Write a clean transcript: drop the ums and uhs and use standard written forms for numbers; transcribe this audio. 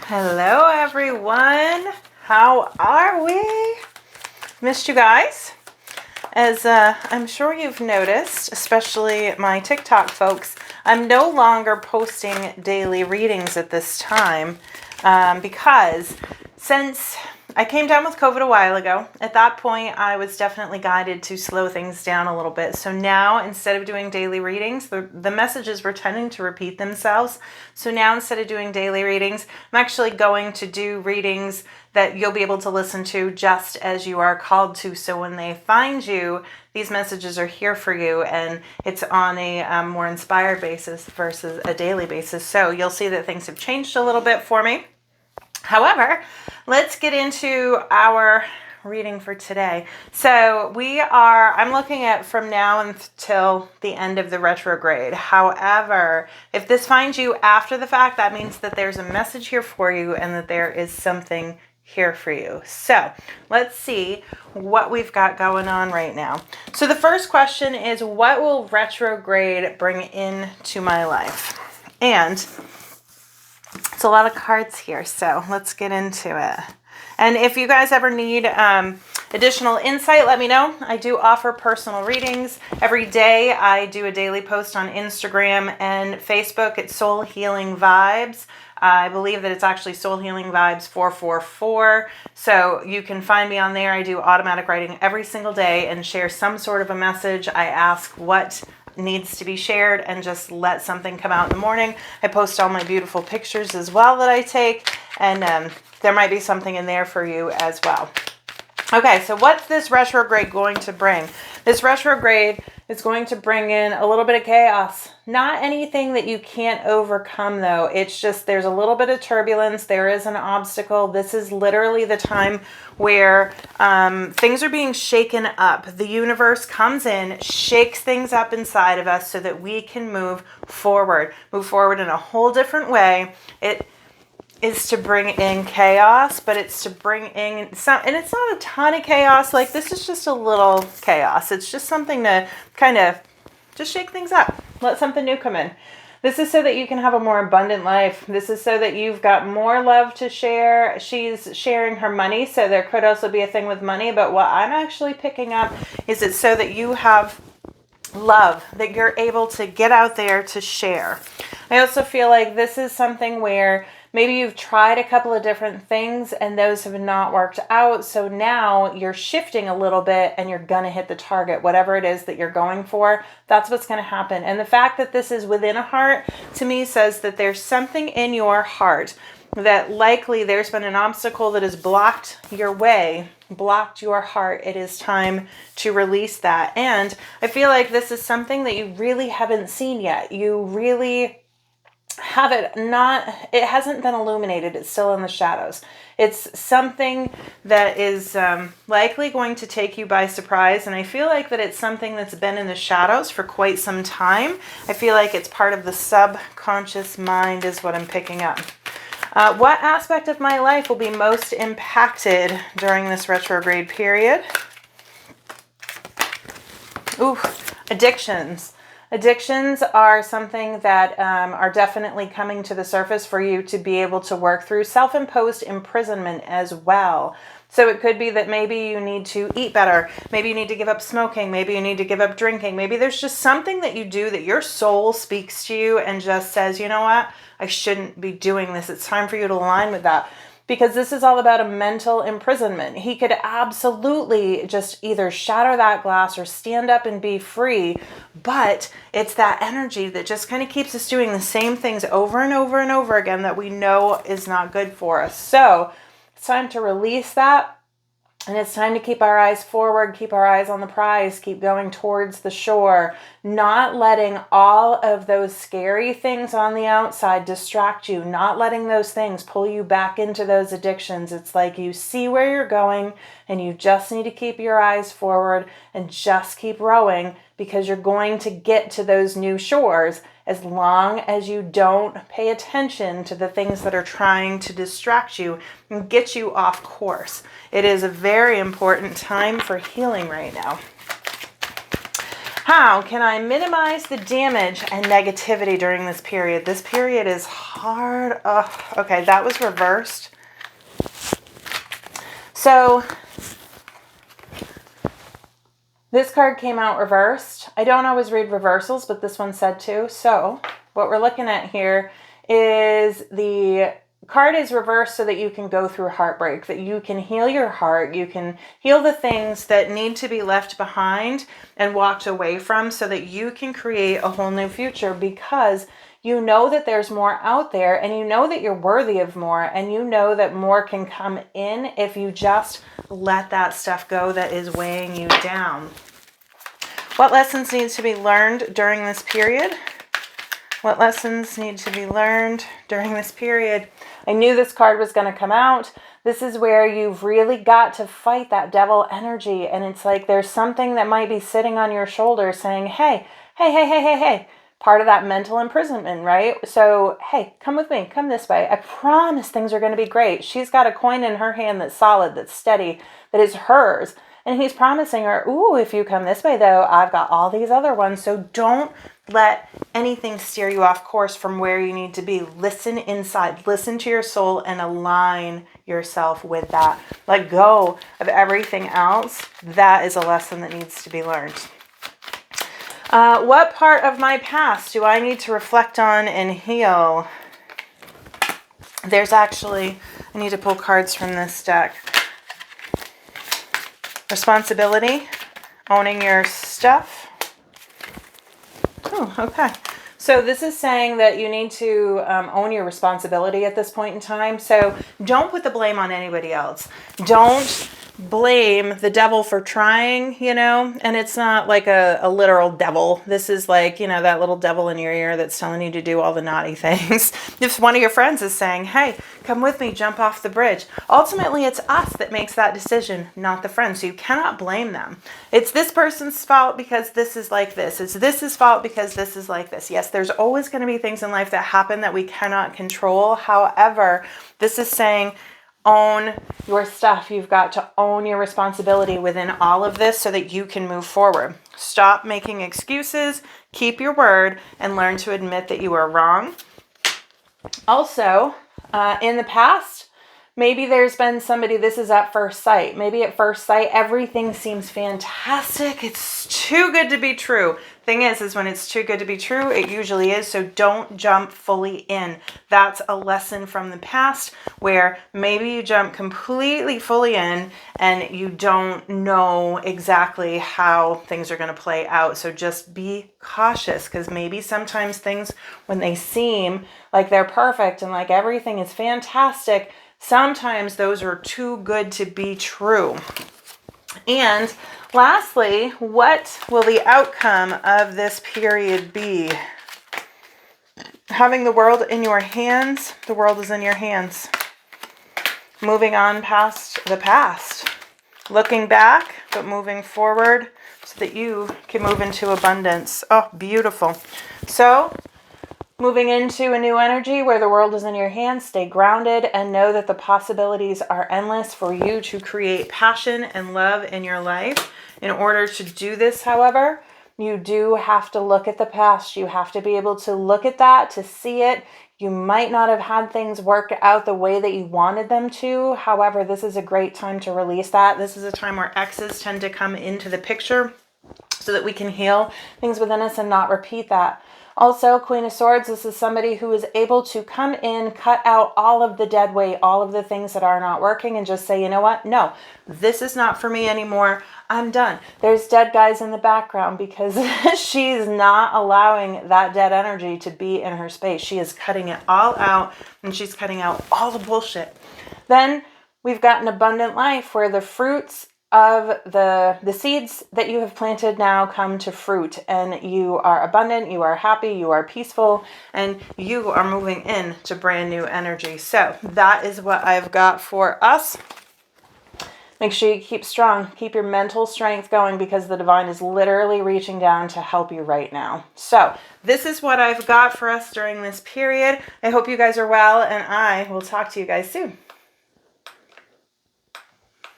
Hello, everyone. How are we? Missed you guys. As I'm sure you've noticed, especially my TikTok folks, I'm no longer posting daily readings at this time because since I came down with COVID a while ago, at that point I was definitely guided to slow things down a little bit. So now instead of doing daily readings, the messages were tending to repeat themselves. So now instead of doing daily readings, I'm actually going to do readings that you'll be able to listen to just as you are called to. So when they find you, these messages are here for you, and it's on a more inspired basis versus a daily basis. So you'll see that things have changed a little bit for me. However, let's get into our reading for today. So I'm looking at from now until the end of the retrograde. However, if this finds you after the fact, that means that there's a message here for you and that there is something here for you. So let's see what we've got going on right now. So the first question is, what will retrograde bring into my life? And it's a lot of cards here, so let's get into it. And if you guys ever need additional insight, let me know. I do offer personal readings. Every day I do a daily post on Instagram and Facebook. It's Soul Healing Vibes. I believe that it's actually Soul Healing Vibes 444. So you can find me on there. I do automatic writing every single day and share some sort of a message. I ask what needs to be shared and just let something come out in the morning. I post all my beautiful pictures as well that I take, and there might be something in there for you as well. Okay, so what's this retrograde going to bring? This retrograde is going to bring in a little bit of chaos. Not anything that you can't overcome, though. It's just there's a little bit of turbulence. There is an obstacle. This is literally the time where things are being shaken up. The universe comes in, shakes things up inside of us so that we can move forward in a whole different way. It is to bring in chaos, but it's to bring in some, and it's not a ton of chaos. Like, this is just a little chaos. It's just something to kind of just shake things up. Let something new come in. This is so that you can have a more abundant life. This is so that you've got more love to share. She's sharing her money, so there could also be a thing with money, but what I'm actually picking up is it's so that you have love, that you're able to get out there to share. I also feel like this is something where maybe you've tried a couple of different things and those have not worked out. So now you're shifting a little bit and you're going to hit the target, whatever it is that you're going for. That's what's going to happen. And the fact that this is within a heart, to me, says that there's something in your heart that likely there's been an obstacle that has blocked your way, blocked your heart. It is time to release that. And I feel like this is something that you really haven't seen yet. You really have it hasn't been illuminated. It's still in the shadows. It's something that is likely going to take you by surprise. And I feel like that it's something that's been in the shadows for quite some time. I feel like it's part of the subconscious mind is what I'm picking up. What aspect of my life will be most impacted during this retrograde period? Ooh, addictions. Addictions are something that are definitely coming to the surface for you to be able to work through. Self-imposed imprisonment as well. So it could be that maybe you need to eat better. Maybe you need to give up smoking. Maybe you need to give up drinking. Maybe there's just something that you do that your soul speaks to you and just says, you know what? I shouldn't be doing this. It's time for you to align with that. Because this is all about a mental imprisonment. He could absolutely just either shatter that glass or stand up and be free. But it's that energy that just kind of keeps us doing the same things over and over and over again that we know is not good for us. So it's time to release that. And it's time to keep our eyes forward, keep our eyes on the prize, keep going towards the shore, not letting all of those scary things on the outside distract you, not letting those things pull you back into those addictions. It's like you see where you're going and you just need to keep your eyes forward and just keep rowing, because you're going to get to those new shores as long as you don't pay attention to the things that are trying to distract you and get you off course. It is a very important time for healing right now. How can I minimize the damage and negativity during this period? This period is hard. Okay, that was reversed. So this card came out reversed. I don't always read reversals, but this one said to. So what we're looking at here is the card is reversed so that you can go through heartbreak, that you can heal your heart, you can heal the things that need to be left behind and walked away from so that you can create a whole new future, because you know that there's more out there, and you know that you're worthy of more, and you know that more can come in if you just let that stuff go that is weighing you down. What lessons need to be learned during this period? What lessons need to be learned during this period? I knew this card was going to come out. This is where you've really got to fight that devil energy. And it's like there's something that might be sitting on your shoulder saying, hey, hey, hey, hey, hey, hey. Part of that mental imprisonment, right? So, hey, come with me. Come this way. I promise things are going to be great. She's got a coin in her hand that's solid, that's steady, that is hers. And he's promising her, ooh, if you come this way, though, I've got all these other ones. So don't let anything steer you off course from where you need to be. Listen inside. Listen to your soul and align yourself with that. Let go of everything else. That is a lesson that needs to be learned. What part of my past do I need to reflect on and heal? There's actually, I need to pull cards from this deck. Responsibility, owning your stuff. Oh, okay. So this is saying that you need to own your responsibility at this point in time. So don't put the blame on anybody else. Don't blame the devil for trying, and it's not like a literal devil. This is like, that little devil in your ear that's telling you to do all the naughty things. If one of your friends is saying, hey, come with me, jump off the bridge. Ultimately, it's us that makes that decision, not the friend. So you cannot blame them. It's this person's fault because this is like this. It's this's fault because this is like this. Yes, there's always going to be things in life that happen that we cannot control. However, this is saying, own your stuff. You've got to own your responsibility within all of this so that you can move forward. Stop making excuses, keep your word, and learn to admit that you are wrong. Also, in the past, maybe there's been somebody, this is at first sight. Maybe at first sight, everything seems fantastic. It's too good to be true. Thing is when it's too good to be true, it usually is. So don't jump fully in. That's a lesson from the past where maybe you jump completely fully in and you don't know exactly how things are going to play out. So just be cautious, because maybe sometimes things, when they seem like they're perfect and like everything is fantastic, sometimes those are too good to be true. And lastly, what will the outcome of this period be? Having the world in your hands, the world is in your hands. Moving on past the past. Looking back, but moving forward so that you can move into abundance. Oh, beautiful. So, moving into a new energy where the world is in your hands, stay grounded and know that the possibilities are endless for you to create passion and love in your life. In order to do this, however, you do have to look at the past. You have to be able to look at that, to see it. You might not have had things work out the way that you wanted them to. However, this is a great time to release that. This is a time where exes tend to come into the picture so that we can heal things within us and not repeat that. Also, Queen of Swords, this is somebody who is able to come in, cut out all of the dead weight, all of the things that are not working, and just say, you know what? No, this is not for me anymore. I'm done. There's dead guys in the background because she's not allowing that dead energy to be in her space. She is cutting it all out, and she's cutting out all the bullshit. Then we've got an abundant life where the fruits of the seeds that you have planted now come to fruit, and you are abundant, you are happy, you are peaceful, and you are moving into brand new energy. So that is what I've got for us. Make sure you keep strong, keep your mental strength going, because the divine is literally reaching down to help you right now. So this is what I've got for us during this period. I hope you guys are well, and I will talk to you guys soon.